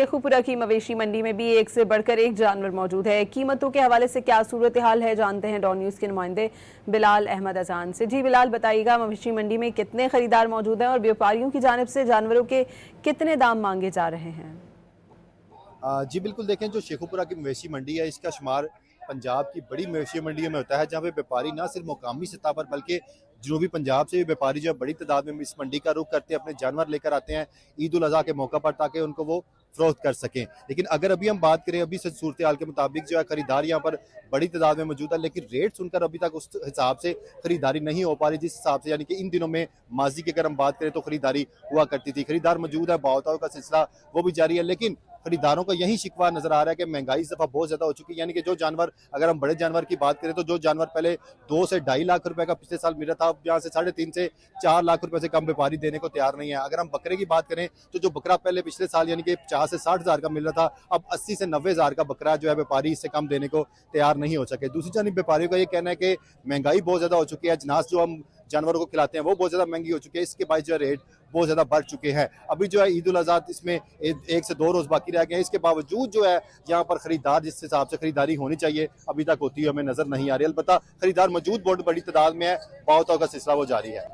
शेखुपुरा की मवेशी मंडी में भी एक से बढ़कर एक जानवर मौजूद है। कीमतों के हवाले से क्या सूरत हाल है, जानते हैं डॉन न्यूज़ के नुमाइंदे बिलाल अहमद अजान से। जी बिलाल, बताइएगा मवेशी मंडी में कितने खरीदार मौजूद हैं और व्यापारियों की जानिब से जानवरों के कितने दाम मांगे जा रहे हैं? जी बिल्कुल, देखें जो शेखुपुरा की मवेशी मंडी है इसका शुमार पंजाब की बड़ी मवेशी मंडियों में होता है, जहाँ पे व्यापारी ना सिर्फ मुकामी सतह पर बल्कि जनूबी पंजाब से भी व्यापारी जो है बड़ी तादाद में इस मंडी का रुख करते हैं, अपने जानवर लेकर आते हैं ईद उल अज़हा के मौका पर, ताकि उनको वो फरोख्त कर सकें। लेकिन अगर अभी हम बात करें, अभी से सूरत हाल के मुताबिक जो है खरीदार यहाँ पर बड़ी तादाद में मौजूद है, लेकिन रेट सुनकर अभी तक उस हिसाब से खरीदारी नहीं हो पा रही जिस हिसाब से, यानी कि इन दिनों में माजी की अगर हम बात करें तो खरीदारी हुआ करती थी। खरीदार मौजूद है, भाव-ताव का सिलसिला वो भी जारी है, लेकिन खरीदारों का यही शिकवा नजर आ रहा है कि महंगाई इस दफा बहुत ज्यादा हो चुकी है। यानी कि जो जानवर, अगर हम बड़े जानवर की बात करें तो जो जानवर पहले 2 से 2.5 लाख रुपए का पिछले साल मिल रहा था, अब यहाँ से 3.5 से 4 लाख रुपए से कम व्यापारी देने को तैयार नहीं है। अगर हम बकरे की बात करें तो जो बकरा पहले पिछले साल यानी कि 50 से 60 हजार का मिल रहा था, अब 80 से 90 हजार का बकरा जो है व्यापारी इससे कम देने को तैयार नहीं हो सके। दूसरी जानिब व्यापारियों का ये कहना है कि महंगाई बहुत ज्यादा हो चुकी है, अजनास जो हम जानवरों को खिलाते हैं वो बहुत ज्यादा महंगी हो चुकी है, इसके बाद जो है रेट बहुत ज्यादा बढ़ चुके हैं। अभी जो है ईद उल अज़हा इसमें 1 से 2 रोज बाकी रह गए हैं, इसके बावजूद जो है यहाँ पर खरीदार जिस हिसाब से खरीदारी होनी चाहिए अभी तक होती है हमें नजर नहीं आ रही। अलबत्ता खरीदार मौजूद बहुत बड़ी तादाद में है, भाव-ताव का सिलसिला वो जारी है।